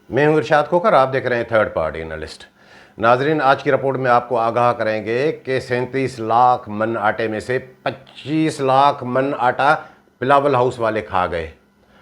मैं हूं इरशाद खोकर, आप देख रहे हैं थर्ड पार्टी एनालिस्ट। नाजरीन, आज की रिपोर्ट में आपको आगाह करेंगे कि 37 लाख मन आटे में से 25 लाख मन आटा बिलावल हाउस वाले खा गए।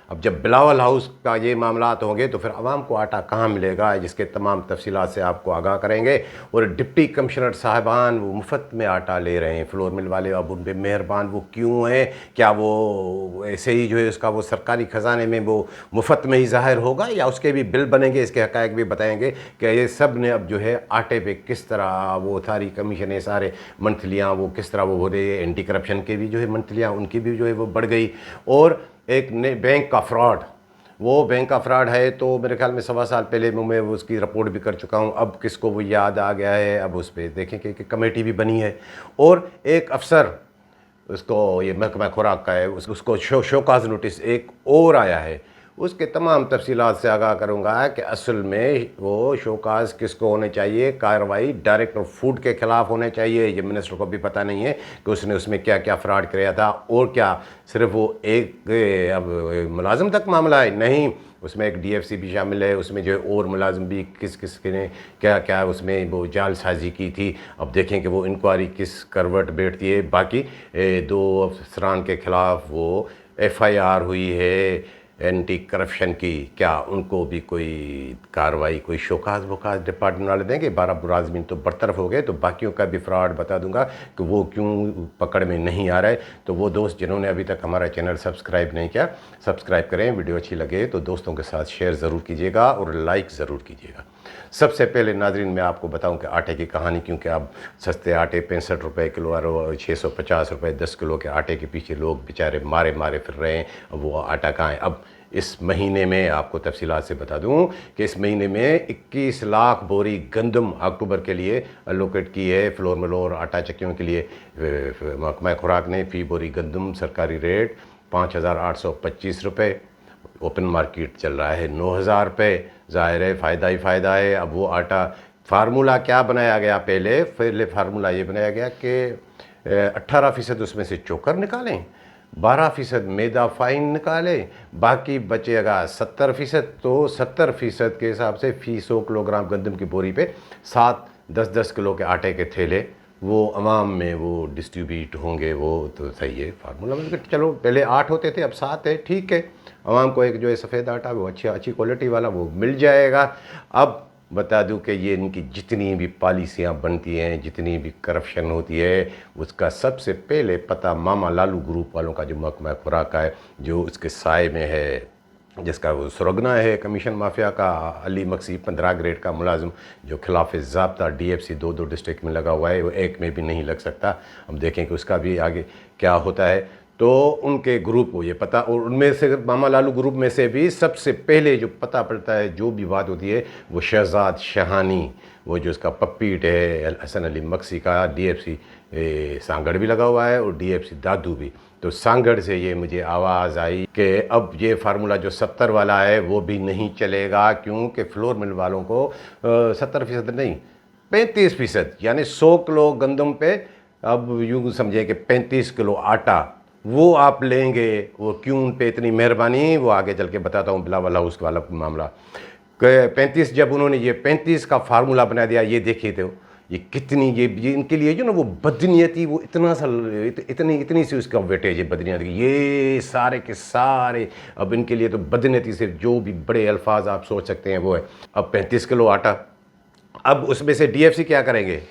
अब जब बिलावल हाउस का ये मामलात होंगे तो फिर आवाम को आटा कहाँ मिलेगा, जिसके तमाम तफसीलात से आपको आगाह करेंगे। और डिप्टी कमिश्नर साहबान वो मुफ्त में आटा ले रहे हैं, फ्लोर मिल वाले, अब उन पर मेहरबान वो क्यों हैं? क्या वो ऐसे ही जो है उसका वो सरकारी ख़जाने में वो मुफ्त में ही ज़ाहिर होगा या उसके भी बिल बनेंगे? इसके हक़ाइक़ भी बताएंगे कि ये सब ने अब जो है आटे पे किस तरह वो सारी कमीशनें, सारे मंथलियाँ वो किस तरह वो हो रही है। एंटी करप्शन के भी जो है मंथलियाँ उनकी भी जो है वो बढ़ गई। और एक बैंक का फ्रॉड, वो बैंक का फ्रॉड है तो मेरे ख्याल में 1.25 साल पहले मैं उसकी रिपोर्ट भी कर चुका हूँ। अब किसको वो याद आ गया है, अब उस पर देखें कि कमेटी भी बनी है। और एक अफसर, उसको ये महकमा खुराक का है, उसको शोकाज नोटिस एक और आया है। उसके तमाम तफसीलात से आगाह करूँगा कि असल में वो शोकाज किसको होने चाहिए। कार्रवाई डायरेक्टर फूड के ख़िलाफ़ होने चाहिए। ये मिनिस्टर को भी पता नहीं है कि उसने उसमें क्या क्या फ्रॉड किया था। और क्या सिर्फ वो एक अब मुलाजिम तक मामला है? नहीं, उसमें एक DFC भी शामिल है, उसमें जो है और मुलाजिम भी किस किस ने क्या क्या उसमें वो जालसाजी की थी। अब देखें कि वो इंक्वायरी किस करवट बैठती है। बाकी 2 अफसरान के ख़िलाफ़ वो FIR हुई है एंटी करप्शन की, क्या उनको भी कोई कार्रवाई, कोई शोकाज वोकाज डिपार्टमेंट वाले देंगे? 12 मुलाजमीन तो बरतरफ हो गए, तो बाकियों का भी फ्रॉड बता दूंगा कि वो क्यों पकड़ में नहीं आ रहा है। तो वो दोस्त जिन्होंने अभी तक हमारा चैनल सब्सक्राइब नहीं किया, सब्सक्राइब करें। वीडियो अच्छी लगे तो दोस्तों के साथ शेयर ज़रूर कीजिएगा और लाइक ज़रूर कीजिएगा। सबसे पहले नाजरीन मैं आपको बताऊं कि आटे की कहानी, क्योंकि अब सस्ते आटे 65 रुपये किलो और 650 रुपये 10 किलो के आटे के पीछे लोग बेचारे मारे मारे फिर रहे हैं। अब वो आटा कहाँ है? अब इस महीने में आपको तफसीलात से बता दूं कि इस महीने में 21 लाख बोरी गंदम अक्टूबर के लिए अलोकेट की है फ्लोर मिलों और आटा चक्कियों के लिए। महकमा खुराक ने फ़ी बोरी गंदम सरकारी रेट 5,825 रुपये, ओपन मार्केट चल रहा है 9,000 रुपये। ज़ाहिर है फ़ायदा ही फ़ायदा है। अब वो आटा फार्मूला क्या बनाया गया? पहले फार्मूला ये बनाया गया कि 18% उसमें से चोकर निकालें, 12% मैदा फाइन निकालें, बाकी बचेगा 70%। तो 70% के हिसाब से फ़ी 100 किलोग्राम गंदम की बोरी पे 7-10 किलो के आटे के थैले वो अवाम में वो डिस्ट्रीब्यूट होंगे। वो तो सही है फार्मूला, मतलब चलो पहले 8 होते थे अब 7 है, ठीक है। अवाम को एक जो है सफ़ेद आटा वो अच्छी क्वालिटी वाला वो मिल जाएगा। अब बता दूं कि ये इनकी जितनी भी पॉलिसियाँ बनती हैं, जितनी भी करप्शन होती है, उसका सबसे पहले पता मामा लालू ग्रुप वालों का, जो महकमा खुराक का है, जो उसके साए में है, जिसका वो सुरगना है कमीशन माफिया का, अली मक्सी 15 ग्रेड का मुलाजिम जो खिलाफ ज़ाब्ता DFC 2 डिस्ट्रिक्ट में लगा हुआ है, वो एक में भी नहीं लग सकता। अब देखें कि उसका भी आगे क्या होता है। तो उनके ग्रुप को ये पता, और उनमें से मामा लालू ग्रुप में से भी सबसे पहले जो पता पड़ता है, जो भी बात होती है, वो शहजाद शहानी, वो जो उसका पप्पीट है हसन अली मक्सी का, DFC सांगड़ भी लगा हुआ है और DFC दादू भी। तो सांगड़ से ये मुझे आवाज़ आई कि अब ये फार्मूला जो 70 वाला है वो भी नहीं चलेगा, क्योंकि फ्लोर मिल वालों को 70% नहीं 35%, यानी 100 किलो गंदम पे अब यूँ समझे कि 35 किलो आटा वो आप लेंगे। वो क्यों उन पे इतनी मेहरबानी, वो आगे चल के बताता हूँ। बिलावल हाउस वाला मामला 35, जब उन्होंने ये 35 का फार्मूला बना दिया, ये देखिए तो ये कितनी ये इनके लिए जो ना वो बदनीयती, वो इतना सा इतनी सी उसका वेटेज है बदनीयत की। ये सारे के सारे अब इनके लिए तो बदनीयती से जो भी बड़े अल्फाज आप सोच सकते हैं वो है। अब 35 किलो आटा, अब उसमें से DFC क्या करेंगे?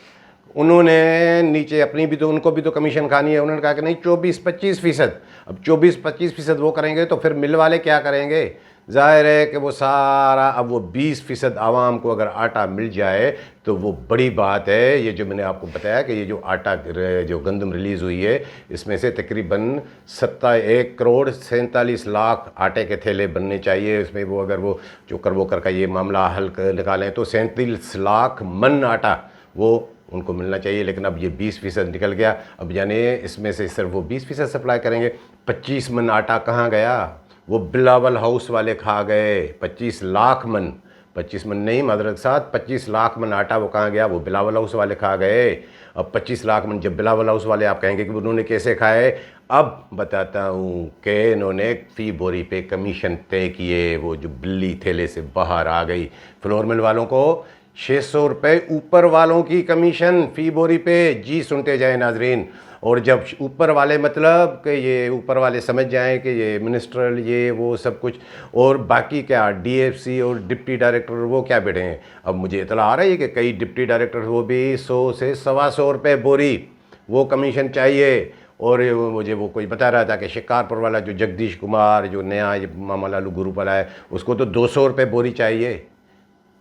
उन्होंने नीचे अपनी भी तो, उनको भी तो कमीशन खानी है। उन्होंने कहा कि नहीं 24-25%। अब 24-25% वो करेंगे तो फिर मिल वाले क्या करेंगे? जाहिर है कि वो सारा, अब वो 20% आवाम को अगर आटा मिल जाए तो वो बड़ी बात है। ये जो मैंने आपको बताया कि ये जो आटा जो गंदम रिलीज़ हुई है, इसमें से तकरीबन 1 करोड़ 47 लाख आटे के थैले बनने चाहिए। इसमें वो अगर वो चोकर वोकर का ये मामला हल निकालें तो 37 लाख मन आटा वो उनको मिलना चाहिए। लेकिन अब ये 20% निकल गया। अब यानी इसमें से सिर्फ वो 20% सप्लाई करेंगे। 25 मन आटा कहाँ गया? वो बिलावल हाउस वाले खा गए। 25 लाख मन, 25 मन नहीं मादरत साथ, 25 लाख मन आटा वो कहाँ गया? वो बिलावल हाउस वाले खा गए। अब 25 लाख मन जब बिलावल हाउस वाले, आप कहेंगे कि उन्होंने कैसे खाए? अब बताता हूँ कि इन्होंने फ़ी बोरी पे कमीशन तय किए। वो जो बिल्ली थैले से बाहर आ गई, फ्लोर मिल वालों को 600 रुपये ऊपर वालों की कमीशन फ़ी बोरी पे। जी सुनते जाए नाजरीन। और जब ऊपर वाले मतलब कि ये ऊपर वाले समझ जाएं कि ये मिनिस्ट्रल ये वो सब कुछ, और बाकी क्या डीएफसी और डिप्टी डायरेक्टर वो क्या बैठे हैं। अब मुझे इतला आ रही है कि कई डिप्टी डायरेक्टर वो भी 100 से 125 रुपये बोरी वो कमीशन चाहिए। और मुझे वो कोई बता रहा था कि शिकारपुर वाला जो जगदीश कुमार जो नया ये मामा लालू ग्रुप वाला है, उसको तो 200 रुपये बोरी चाहिए।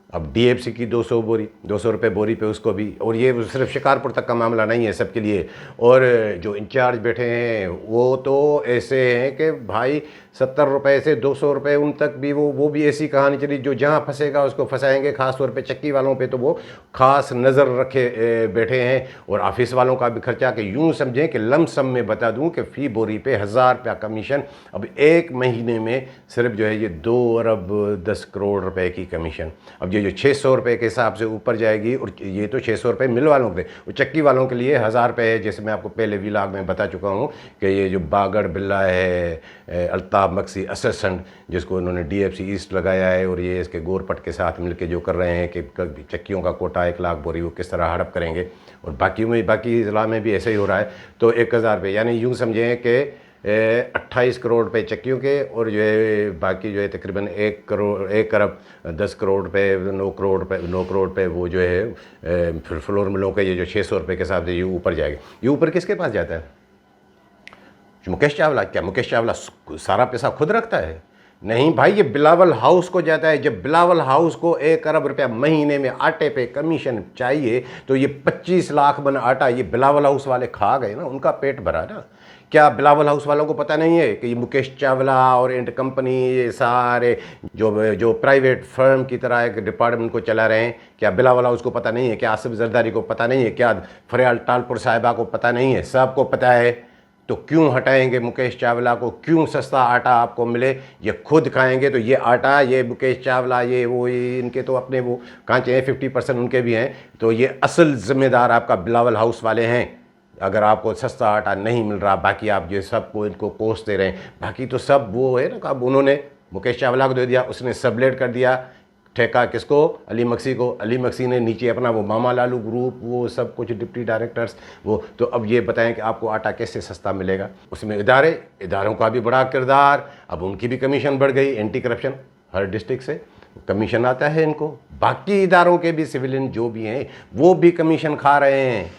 अब डीएफसी की 200 बोरी, 200 रुपये बोरी पे उसको भी। और ये सिर्फ शिकारपुर तक का मामला नहीं है, सबके लिए। और जो इंचार्ज बैठे हैं वो तो ऐसे हैं कि भाई 70 रुपये से 200 रुपये उन तक भी वो भी ऐसी कहानी चली, जो जहाँ फंसेगा उसको फंसाएंगे। ख़ास तौर पे चक्की वालों पे तो वो ख़ास नज़र रखे बैठे हैं। और ऑफिस वालों का भी खर्चा, कि यूँ समझें कि लमसम में बता दूँ कि फ़ी बोरी पे 1000 रुपया कमीशन। अब एक महीने में सिर्फ जो है ये 2 अरब 10 करोड़ रुपए की कमीशन। अब ये जो 600 रुपये के हिसाब से ऊपर जाएगी, और ये तो 600 रुपये मिल वालों के, और चक्की वालों के लिए 1000 रुपये है। जैसे मैं आपको पहले व्लॉग में बता चुका हूँ कि ये जो बागड़ बिल्ला है अल्ताफ़ मक्सी असिस्टेंट, जिसको उन्होंने डीएफसी ईस्ट लगाया है, और ये इसके गोरपट के साथ मिलकर जो कर रहे हैं कि चक्कियों का कोटा 1 लाख बोरी वो किस तरह हड़प करेंगे। और बाकी ज़िला में भी ऐसे ही हो रहा है। तो 1000 रुपये, यानी यूँ समझें कि 28 करोड़ रुपये चक्कियों के, और जो है बाकी जो है तकरीबन 1 अरब 10 करोड़ रुपये 9 करोड़ रुपये वो जो है फिर फ्लोर मिलों के ये जो 600 रुपये के हिसाब से ये ऊपर जाएगा। ये ऊपर किसके पास जाता है? मुकेश चावला। क्या मुकेश चावला सारा पैसा खुद रखता है? नहीं भाई, ये बिलावल हाउस को जाता है। जब बिलावल हाउस को 1 अरब रुपया महीने में आटे पे कमीशन चाहिए, तो ये 25 लाख मन आटा ये बिलावल हाउस वाले खा गए ना, उनका पेट भरा ना। क्या बिलावल हाउस वालों को पता नहीं है कि ये मुकेश चावला और एंड कंपनी ये सारे जो प्राइवेट फर्म की तरह एक डिपार्टमेंट को चला रहे हैं? क्या बिलावल हाउस को पता नहीं है? क्या आसिफ जरदारी को पता नहीं है? क्या फरियाल टालपुर साहिबा को पता नहीं है? सबको पता है। तो क्यों हटाएंगे मुकेश चावला को? क्यों सस्ता आटा आपको मिले? ये खुद खाएंगे तो ये आटा, ये मुकेश चावला ये वो ये इनके तो अपने वो कांचे हैं, 50% उनके भी हैं। तो ये असल ज़िम्मेदार आपका बिलावल हाउस वाले हैं। अगर आपको सस्ता आटा नहीं मिल रहा, बाकी आप जो सबको इनको कोसते रहें, बाकी तो सब वो है ना। अब उन्होंने मुकेश चावला को दे दिया, उसने सबलेट कर दिया ठेका किसको? अली मक्सी को। अली मक्सी ने नीचे अपना वो मामा लालू ग्रुप वो सब कुछ डिप्टी डायरेक्टर्स वो। तो अब ये बताएं कि आपको आटा कैसे सस्ता मिलेगा? उसमें इदारों का भी बड़ा किरदार। अब उनकी भी कमीशन बढ़ गई। एंटी करप्शन हर डिस्ट्रिक्ट से कमीशन आता है इनको। बाकी इदारों के भी सिविलियन जो भी हैं वो भी कमीशन खा रहे हैं।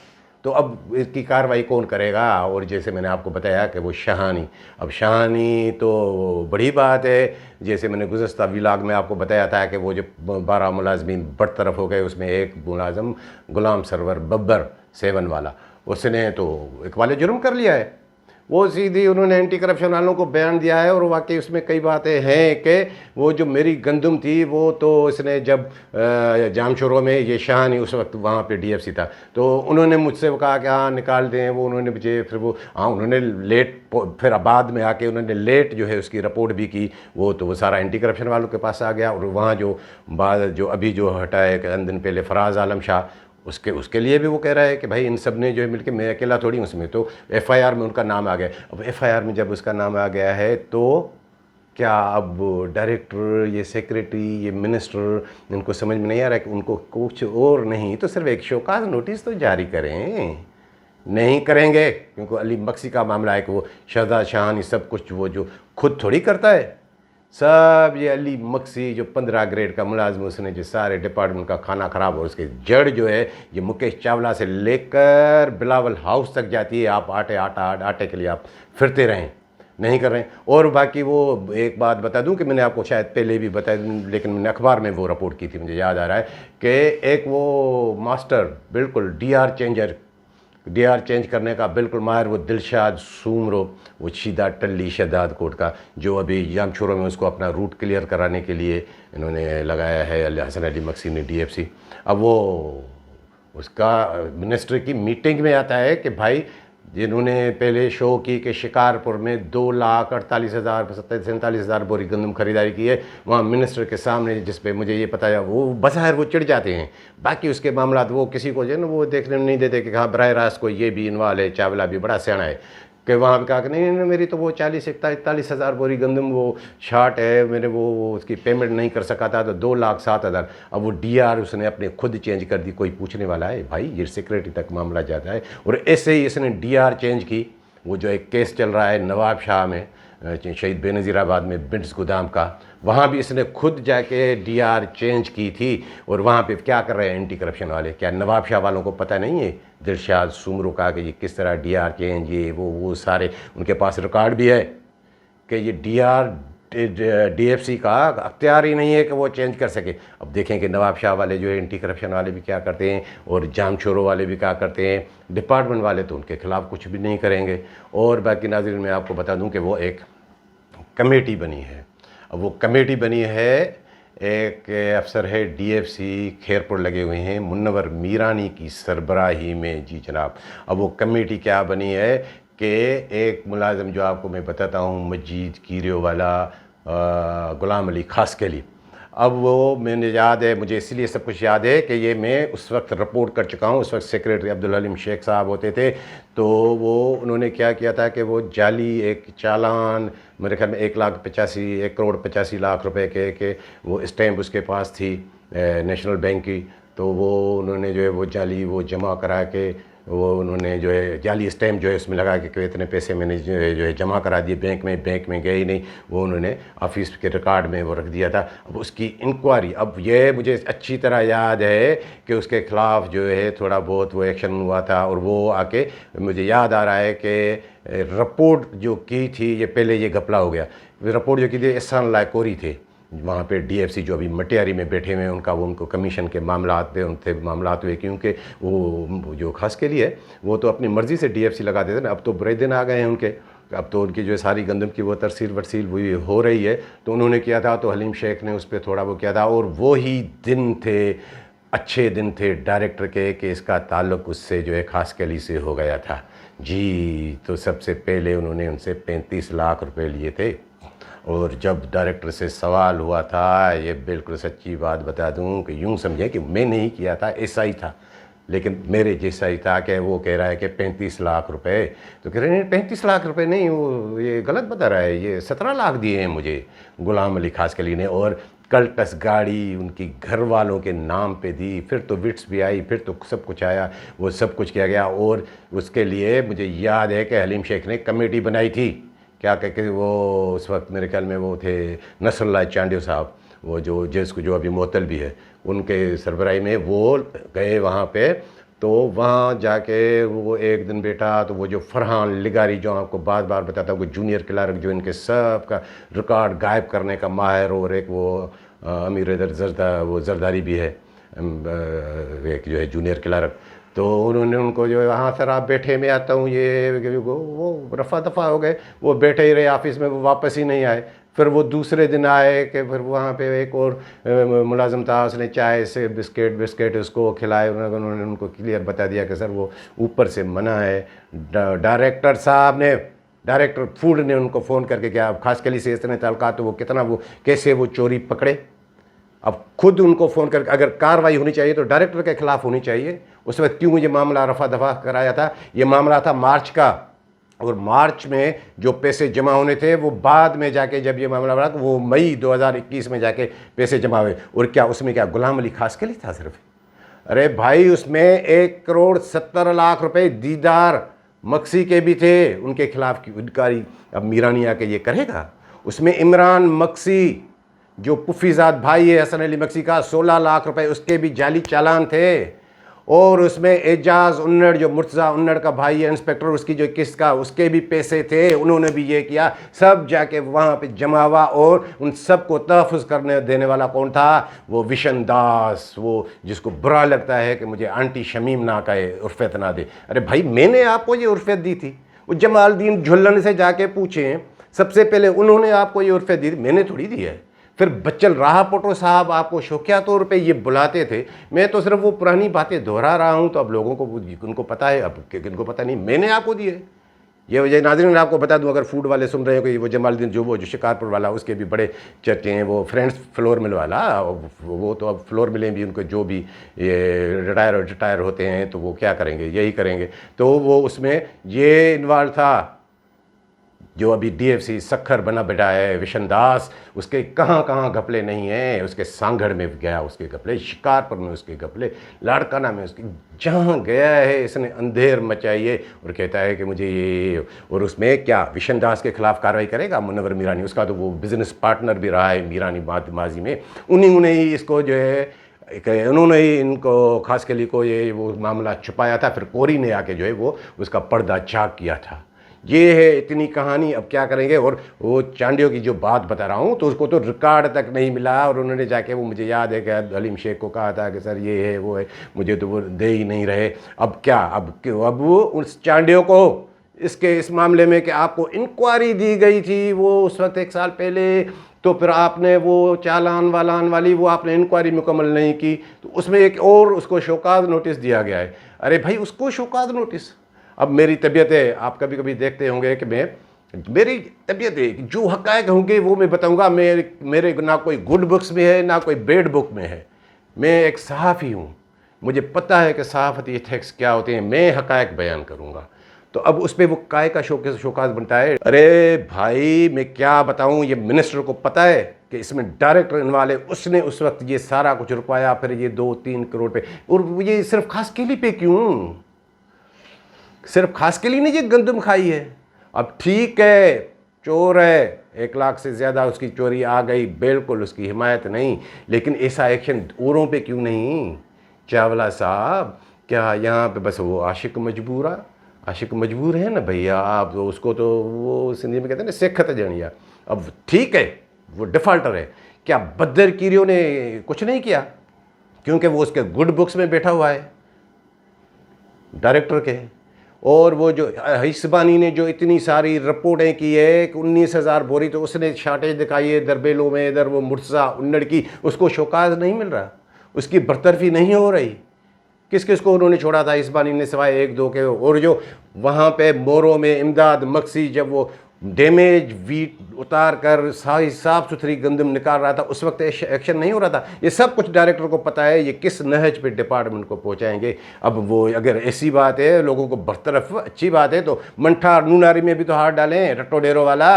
तो अब इसकी कार्रवाई कौन करेगा? और जैसे मैंने आपको बताया कि वो शहानी, अब शहानी तो बड़ी बात है। जैसे मैंने गुज़श्ता व्लॉग में आपको बताया था कि वो जो 12 मुलाजमीन बरतरफ हो गए, उसमें एक मुलाजम गुलाम सरवर बब्बर 7 वाला, उसने तो एक वाले जुर्म कर लिया है। वो सीधी उन्होंने एंटी करप्शन वालों को बयान दिया है। और वाकई उसमें कई बातें हैं कि वो जो मेरी गंदम थी वो तो इसने जब जामशोरों में ये शहानी उस वक्त वहाँ पे डीएफसी था, तो उन्होंने मुझसे वो कहा कि हाँ निकाल दें। वो उन्होंने मुझे फिर वो हाँ उन्होंने लेट, फिर बाद में आके उन्होंने लेट जो है उसकी रिपोर्ट भी की। वो तो वो सारा एंटी करप्शन वालों के पास आ गया। और वहाँ जो अभी जो हटा है चंद दिन पहले फराज आलम शाह, उसके लिए भी वो कह रहा है कि भाई इन सब ने जो है मिलकर, मैं अकेला थोड़ी हूँ उसमें। तो एफआईआर में उनका नाम आ गया। अब एफआईआर में जब उसका नाम आ गया है तो क्या अब डायरेक्टर, ये सेक्रेटरी, ये मिनिस्टर, इनको समझ में नहीं आ रहा है कि उनको कुछ और नहीं तो सिर्फ एक शोकाज नोटिस तो जारी करें? नहीं करेंगे, क्योंकि अली मक्सी का मामला है कि वो शहजाद शाहानी सब कुछ वो जो खुद थोड़ी करता है। सब ये अली मक्सी जो 15 ग्रेड का मुलाजिम, उसने जो सारे डिपार्टमेंट का खाना ख़राब हो, उसके जड़ जो है ये मुकेश चावला से लेकर बिलावल हाउस तक जाती है। आप आटे के लिए आप फिरते रहें, नहीं कर रहे हैं। और बाकी वो एक बात बता दूं कि मैंने आपको शायद पहले भी बताया, लेकिन मैंने अखबार में वो रिपोर्ट की थी, मुझे याद आ रहा है कि एक वो मास्टर बिल्कुल डीआर चेंज करने का बिल्कुल माहिर, वो दिलशाद सूमरो, वो शीदा टल्ली शहदाद कोट का, जो अभी जामशोरों में उसको अपना रूट क्लियर कराने के लिए इन्होंने लगाया है हसन अली मक्सी ने डीएफसी। अब वो उसका मिनिस्टर की मीटिंग में आता है कि भाई जिन्होंने पहले शो की कि शिकारपुर में 2,48,000 बोरी गंदम खरीदारी की है, वहाँ मिनिस्टर के सामने जिस पे मुझे ये पता है वो बज़ाहिर वो चिढ़ जाते हैं। बाकी उसके मामला वो किसी को जो है ना वो देखने में नहीं देते कि हाँ बराह रास्त को ये भी इन्वॉल्व है, चावला भी बड़ा सियाना है। कि वहाँ पे कहा कि नहीं नहीं मेरी तो वो 40-41 हज़ार बोरी गंदम वो शार्ट है, मैंने वो उसकी पेमेंट नहीं कर सका था, तो 2,07,000। अब वो डीआर उसने अपने खुद चेंज कर दी, कोई पूछने वाला है भाई? ये सेक्रेटरी तक मामला जाता है। और ऐसे ही इसने डीआर चेंज की। वो जो एक केस चल रहा है नवाब शाह में, शहीद बेनज़ीराबाद में बिट्स गोदाम का, वहाँ भी इसने खुद जाके डीआर चेंज की थी। और वहाँ पे क्या कर रहे हैं एंटी करप्शन वाले? क्या नवाब शाह वालों को पता नहीं है दिलशाद सुमरो का कि ये किस तरह डीआर चेंज, ये वो सारे उनके पास रिकॉर्ड भी है कि ये डीआर डीएफसी का अख्तियार ही नहीं है कि वो चेंज कर सके। अब देखें कि नवाब शाह वाले जो है एंटी करप्शन वाले भी क्या करते हैं और जामशोरों वाले भी क्या करते हैं। डिपार्टमेंट वाले तो उनके खिलाफ कुछ भी नहीं करेंगे। और बाकी नाज़रीन मैं आपको बता दूं कि वो एक कमेटी बनी है। अब वो कमेटी बनी है, एक अफसर है डीएफसी खैरपुर लगे हुए हैं मुन्नवर मीरानी की सरबराही में। जी जनाब, अब वो कमेटी क्या बनी है कि एक मुलाजिम जो आपको मैं बताता हूँ मजीद कीरियो वाला गुलाम अली खासकली, अब वो मैंने याद है, मुझे इसलिए सब कुछ याद है कि ये मैं उस वक्त रिपोर्ट कर चुका हूँ। उस वक्त सेक्रेटरी अब्दुल हलीम शेख साहब होते थे। तो वो उन्होंने क्या किया था कि वो जाली एक चालान, मेरे ख्याल में 1,85,00,000 रुपए के वो स्टैम्प उसके पास थी नेशनल बैंक की। तो वो उन्होंने जो है वो जाली वो जमा करा के वो उन्होंने जो है जाली स्टैम्प जो है उसमें लगा के इतने पैसे मैंने जो है जमा करा दिए बैंक में गए ही नहीं, वो उन्होंने ऑफिस के रिकॉर्ड में वो रख दिया था। अब उसकी इंक्वायरी, अब ये मुझे अच्छी तरह याद है कि उसके ख़िलाफ़ जो है थोड़ा बहुत वो एक्शन हुआ था। और वो आके मुझे याद आ रहा है कि रिपोर्ट जो की थी, ये पहले ये घपला हो गया। रिपोर्ट जो की थी एहसान लायकोरी थे वहाँ पे डीएफसी जो अभी मटियारी में बैठे हुए हैं, उनका वो उनको कमीशन के मामलात पे उनसे मामलात हुए, क्योंकि वो जो खास के लिए वो तो अपनी मर्ज़ी से डीएफसी लगा देते ना। अब तो बुरे दिन आ गए हैं उनके, अब तो उनकी जो सारी गंदम की वो तरसील वरसील हुई हो रही है। तो उन्होंने किया था, तो हलीम शेख ने उस पर थोड़ा वो किया था। और वो ही दिन थे, अच्छे दिन थे डायरेक्टर के कि इसका ताल्लुक़ उससे जो है खासकली से हो गया था। जी, तो सबसे पहले उन्होंने उनसे 35 लाख रुपए लिए थे। और जब डायरेक्टर से सवाल हुआ था, ये बिल्कुल सच्ची बात बता दूं कि यूं समझें कि मैं नहीं किया था, ऐसा ही था, लेकिन मेरे जैसा ही था कि वो कह रहा है कि 35 लाख रुपए। तो कह रहे हैं 35 लाख रुपए नहीं, वो ये गलत बता रहा है, ये 17 लाख दिए हैं मुझे गुलाम अली खासकली ने। और कल्टस गाड़ी उनकी घर वालों के नाम पे दी। फिर तो विट्स भी आई, फिर तो सब कुछ आया, वो सब कुछ किया गया। और उसके लिए मुझे याद है कि हलीम शेख ने कमेटी बनाई थी, क्या कह के वो उस वक्त मेरे ख्याल में वो थे नसरुल्लाह चांडियो साहब, वो जो जिसको जो अभी मोतल भी है, उनके सरबराही में वो गए वहाँ पे। तो वहाँ जाके वो एक दिन बैठा, तो वो जो फरहान लिगारी जो आपको बार बार बताता हूँ, जूनियर क्लर्क जो इनके सब का रिकॉर्ड गायब करने का माहिर, और एक वो अमीर जरदारी भी है, एक जो है जूनियर क्लर्क। तो उन्होंने उनको जो है हाँ सर आप बैठे, मैं आता हूँ, ये वो रफ़ा दफ़ा हो गए, वो बैठे ही रहे ऑफिस में, वो वापस ही नहीं आए। फिर वो दूसरे दिन आए कि फिर वहाँ पे एक और मुलाजिम था, उसने चाय से बिस्किट उसको खिलाए। उन्होंने उनको क्लियर बता दिया कि सर वो ऊपर से मना है। डायरेक्टर साहब ने, डायरेक्टर फूड ने उनको फ़ोन करके क्या खासकली से इतने तलका, तो वो कितना वो कैसे वो चोरी पकड़े। अब खुद उनको फ़ोन करके अगर कार्रवाई होनी चाहिए तो डायरेक्टर के खिलाफ होनी चाहिए। उस वक्त क्यों ये मामला रफा दफा कराया था? ये मामला था मार्च का, और मार्च में जो पैसे जमा होने थे वो बाद में जाके जब ये मामला बना तो वो मई 2021 में जाके पैसे जमा हुए। और क्या उसमें क्या गुलाम अली खासकली था सिर्फ? अरे भाई उसमें 1,70,00,000 रुपए दीदार मक्सी के भी थे, उनके खिलाफ की इंक्वायरी अब मीरानी आके ये करेगा। उसमें इमरान मक्सी जो पुफीजाद भाई है हसन अली मक्सी का, 16 लाख रुपए उसके भी जाली चालान थे। और उसमें एजाज उन्नड़ जो मुर्तज़ा उन्नड़ का भाई है इंस्पेक्टर, उसकी जो किस्त का उसके भी पैसे थे, उन्होंने भी ये किया। सब जाके वहाँ पे जमा हुआ। और उन सब को तहफ़्फ़ुज़ करने देने वाला कौन था? वो विशन दास, वो जिसको बुरा लगता है कि मुझे आंटी शमीम ना कहे, उर्फत ना दे। अरे भाई मैंने आपको ये उर्फत दी थी, वो जमालुद्दीन झुल्लन से जाके पूछें, सबसे पहले उन्होंने आपको ये उर्फत दी थी, मैंने थोड़ी दी है। फिर बच्चल राह पटो साहब आपको शौकिया तौर पे ये बुलाते थे, मैं तो सिर्फ वो पुरानी बातें दोहरा रहा हूँ। तो अब लोगों को उनको पता है, अब किनको पता नहीं, मैंने आपको दिए। ये वजह नाज़रीन आपको बता दूं, अगर फूड वाले सुन रहे हो कि वो जमालुद्दीन जो शिकारपुर वाला, उसके भी बड़े चर्चे हैं, वो फ्रेंड्स फ्लोर मिल वाला, वो तो अब फ्लोर मिलें भी उनको, जो भी ये रिटायर होते हैं तो वो क्या करेंगे, यही करेंगे। तो वो उसमें ये इन्वॉल्व था जो अभी डीएफसी सखर बना बैठा है विशन दास, उसके कहाँ कहाँ घपले नहीं हैं। उसके सांगड़ में गया उसके घपले, शिकारपुर में उसके घपले, लाड़काना में उसके, जहाँ गया है इसने अंधेर मचाई है और कहता है कि मुझे ये, और उसमें क्या विशन दास के खिलाफ कार्रवाई करेगा मुनव्वर मीरानी, उसका तो वो बिजनेस पार्टनर भी रहा है मीरानी माजी में, उन्हीं ने ही इसको जो है उन्होंने ही इनको खास के लिए को ये वो मामला छुपाया था, फिर कोरी ने आके जो है वो उसका पर्दा चाक किया था। ये है इतनी कहानी। अब क्या करेंगे। और वो चांडियों की जो बात बता रहा हूँ तो उसको तो रिकॉर्ड तक नहीं मिला, और उन्होंने जाके वो मुझे याद है कि हलीम शेख को कहा था कि सर ये है वो है, मुझे तो वो दे ही नहीं रहे। अब क्या, अब वो उस चांडियों को इस मामले में कि आपको इंक्वायरी दी गई थी वो उस वक्त 1 साल पहले, तो फिर आपने वो चालान वालान वाली वो आपने इंक्वायरी मुकम्मल नहीं की, तो उसमें एक और उसको शोकाज नोटिस दिया गया है। अरे भाई उसको शोकाज नोटिस। अब मेरी तबीयत है, आप कभी कभी देखते होंगे कि मेरी तबीयत है, जो हक़ाइक़ होंगे वो मैं बताऊंगा। मेरे ना कोई गुड बुक्स में है ना कोई बैड बुक में है। मैं एक सहाफ़ी हूँ, मुझे पता है कि सहाफ़ती एथिक्स क्या होते हैं, मैं हक़ाइक़ बयान करूँगा। तो अब उस पर वो काय का शोकाज बनता है। अरे भाई मैं क्या बताऊँ, ये मिनिस्टर को पता है कि इसमें डायरेक्टर इन्वॉल्व है, उसने उस वक्त ये सारा कुछ रुपया, फिर ये 2-3 करोड़ पे, और ये सिर्फ खास केली पे क्यों, सिर्फ खास के लिए नहीं ये गंदम खाई है। अब ठीक है चोर है, 1 लाख से ज़्यादा उसकी चोरी आ गई, बिल्कुल उसकी हिमायत नहीं, लेकिन ऐसा एक्शन औरों पे क्यों नहीं। चावला साहब क्या यहाँ पे बस वो आशिक मजबूर है ना भैया, आप तो उसको तो वो सिंधी में कहते हैं ना सेखत जणिया। अब ठीक है वो डिफ़ाल्टर है, क्या बद्दर कीरियों ने कुछ नहीं किया क्योंकि वो उसके गुड बुक्स में बैठा हुआ है डायरेक्टर के। और वो जो हिस्बानी ने जो इतनी सारी रिपोर्टें की है कि 19,000 बोरी, तो उसने शार्टेज दिखाई है दरबेलों में, इधर वो मुर्तज़ा उन्नड़ की, उसको शोकाज नहीं मिल रहा, उसकी बरतरफी नहीं हो रही। किस किस को उन्होंने छोड़ा था हिस्बानी ने सिवाय 1-2 के। और जो वहाँ पे मोरों में इमदाद मक्सी जब वो डैमेज वीट उतार कर साफ सुथरी गंदम निकाल रहा था, उस वक्त एक्शन नहीं हो रहा था। ये सब कुछ डायरेक्टर को पता है, ये किस नहज पे डिपार्टमेंट को पहुंचाएंगे। अब वो अगर ऐसी बात है लोगों को बरतरफ अच्छी बात है तो मंठा नूनारी में भी तो हाथ डालें, रट्टो डेरो वाला।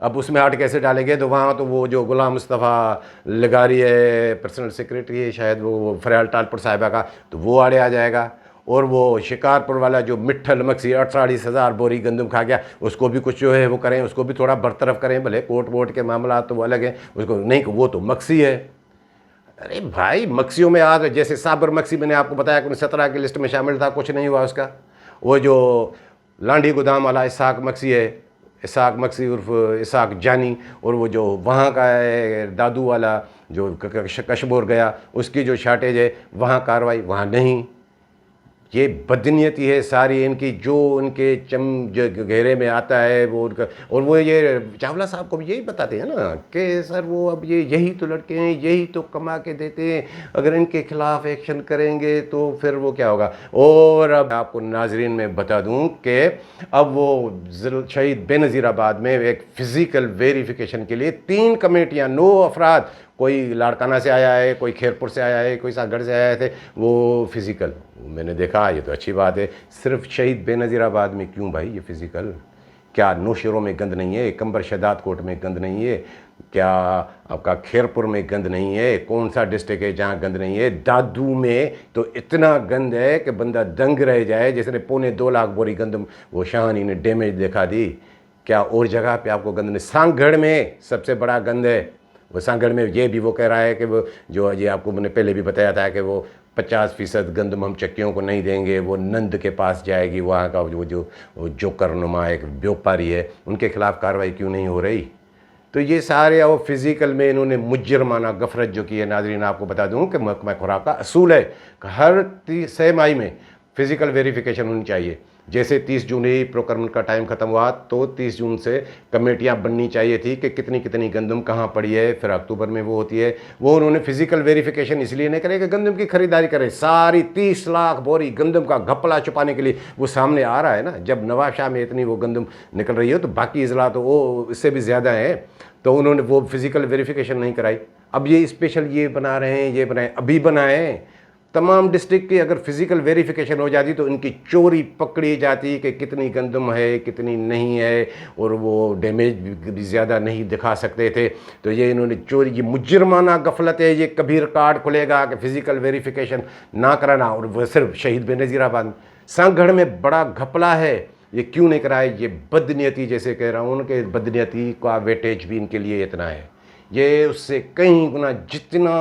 अब उसमें हाथ कैसे डालेंगे, तो वहाँ तो वो जो गुलाम मुस्तफ़ा लगारी है, पर्सनल सेक्रेटरी है शायद वो फरयाल टालपुर साहिबा का, तो वो आड़े आ जाएगा। और वो शिकारपुर वाला जो मिट्ठल मक्सी 48,000 बोरी गंदम खा गया, उसको भी कुछ जो है वो करें, उसको भी थोड़ा बरतरफ करें। भले कोर्ट वोट के मामला तो वो अलग है, उसको नहीं, वो तो मक्सी है। अरे भाई मक्सियों में आज जैसे साबर मक्सी मैंने आपको बताया कि 17 की लिस्ट में शामिल था, कुछ नहीं हुआ उसका। वो जो लांडी गोदाम वाला इसाक मक्सी है, इसाक मक्सी उर्फ इसाक जानी, और वो जो वहाँ का है दादू वाला जो कशबोर गया, उसकी जो शार्टेज है वहाँ कार्रवाई, वहाँ नहीं। ये बदनीयती है सारी इनकी, जो उनके जो घेरे में आता है वो उनका। और वो ये चावला साहब को भी यही बताते हैं ना कि सर वो अब ये यही तो लड़के हैं, यही तो कमा के देते हैं, अगर इनके खिलाफ एक्शन करेंगे तो फिर वो क्या होगा। और अब आपको नाजरीन में बता दूं कि अब वो शहीद बेनज़ीराबाद में एक फ़िज़िकल वेरिफिकेशन के लिए 3 कमेटियाँ, 9 अफराद, कोई लाड़काना से आया है, कोई खैरपुर से आया है, कोई सागढ़ से आए थे, वो फ़िज़िकल मैंने देखा। ये तो अच्छी बात है। सिर्फ शहीद बेनज़ीराबाद में क्यों भाई ये फ़िज़िकल? क्या नौशेरों में गंद नहीं है? कंबर शहदाद कोट में गंद नहीं है? क्या आपका खैरपुर में गंद नहीं है? कौन सा डिस्ट्रिक्ट है जहाँ गंद नहीं है? दादू में तो इतना गंद है कि बंदा दंग रह जाए, जिसने 2.25 लाख बोरी गंदम वो शाहानी ने डैमेज दिखा दी। क्या और जगह पे आपको गंद नहीं? सांगढ़ में सबसे बड़ा गंद है। वो सांगढ़ में ये भी वो कह रहा है कि वो जो ये आपको मैंने पहले भी बताया था कि वो 50% गंदम हम चक्कियों को नहीं देंगे, वो नंद के पास जाएगी। वहाँ का वो जो जोकर नुमा एक व्यापारी है, उनके खिलाफ कार्रवाई क्यों नहीं हो रही? तो ये सारे वो फिज़िकल में इन्होंने मुजरमाना गफरत जो की है। नाजरीन आपको बता दूँ कि महकमा खुराक का असूल है कि हर 6 माह में फ़िज़िकल वेरिफिकेशन होनी चाहिए। जैसे 30 जून ही प्रोक्योरमेंट का टाइम ख़त्म हुआ तो 30 जून से कमेटियां बननी चाहिए थी कि कितनी कितनी गंदम कहाँ पड़ी है, फिर अक्टूबर में वो होती है। वो उन्होंने फिजिकल वेरिफिकेशन इसलिए नहीं करे कि गंदम की खरीदारी करे। सारी 30 लाख बोरी गंदम का घपला छुपाने के लिए वो सामने आ रहा है ना। जब नवाब शाह में इतनी वो गंदम निकल रही हो तो बाकी अजला तो वो इससे भी ज़्यादा है, तो उन्होंने वो फिजिकल वेरिफिकेशन नहीं कराई। अब ये स्पेशल ये बना रहे हैं, ये बनाए, अभी बनाएँ तमाम डिस्ट्रिक्ट की अगर फिज़िकल वेरिफिकेशन हो जाती तो इनकी चोरी पकड़ी जाती कि कितनी गंदम है कितनी नहीं है, और वो डैमेज भी ज़्यादा नहीं दिखा सकते थे। तो ये इन्होंने चोरी, ये मुजरमाना गफलत है, ये कभी रिकॉर्ड खुलेगा कि फ़िज़िकल वेरिफिकेशन ना कराना। और वह सिर्फ शहीद बेनज़ीराबाद, सांगढ़ में बड़ा घपला है, ये क्यों नहीं कराए? ये बदनीयती, जैसे कह रहा हूँ उनके बदनीयती का वेटेज भी इनके लिए इतना है। ये उससे कई गुना जितना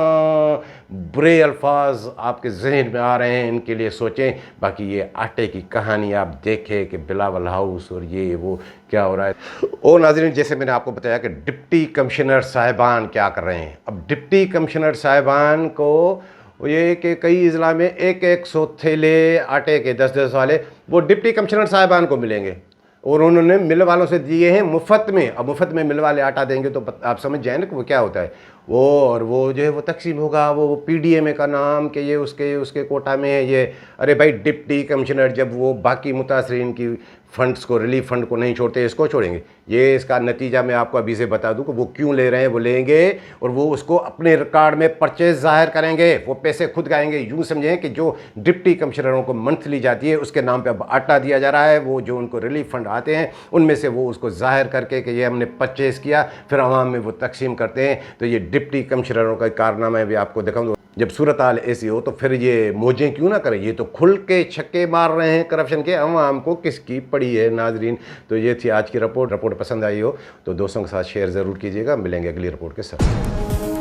बुरे अल्फाज आपके जहन में आ रहे हैं इनके लिए सोचें। बाकी ये आटे की कहानी आप देखें कि बिलावल हाउस और ये वो क्या हो रहा है। ओ नाज़रीन, जैसे मैंने आपको बताया कि डिप्टी कमिश्नर साहिबान क्या कर रहे हैं। अब डिप्टी कमिश्नर साहिबान को ये कि कई अजला में 100 थैले आटे के 10-10 वाले वो डिप्टी कमिश्नर साहिबान को मिलेंगे, और उन्होंने मिल वालों से दिए हैं मुफ्त में। अब मुफ्त में मिल वाले आटा देंगे तो आप समझ जाए ना कि वो क्या होता है। वो और वो जो है वो तकसीम होगा, वो पीडीएम का नाम कि ये उसके कोटा में है ये। अरे भाई, डिप्टी कमिश्नर जब वो बाकी मुतासरीन की फ़ंड्स को, रिलीफ फ़ंड को नहीं छोड़ते, इसको छोड़ेंगे? ये इसका नतीजा मैं आपको अभी से बता दूं कि वो क्यों ले रहे हैं। वो लेंगे और वो उसको अपने रिकॉर्ड में परचेज जाहिर करेंगे, वो पैसे खुद गाएंगे। यूँ समझें कि जो डिप्टी कमिश्नरों को मंथली जाती है उसके नाम पे अब आटा दिया जा रहा है। वो जो उनको रिलीफ फ़ंड आते हैं उनमें से वो उसको जाहिर करके कि ये हमने परचेज़ किया, फिर आवाम में वो तकसीम करते हैं। तो ये डिप्टी कमिश्नरों का कारनामा भी आपको दिखाऊंगा। जब सूरत हाल ऐसी हो तो फिर ये मौजें क्यों ना करें। ये तो खुल के छक्के मार रहे हैं करप्शन के, अवाम को किसकी पड़ी है नाजरीन। तो ये थी आज की रिपोर्ट पसंद आई हो तो दोस्तों के साथ शेयर ज़रूर कीजिएगा। मिलेंगे अगली रिपोर्ट के साथ।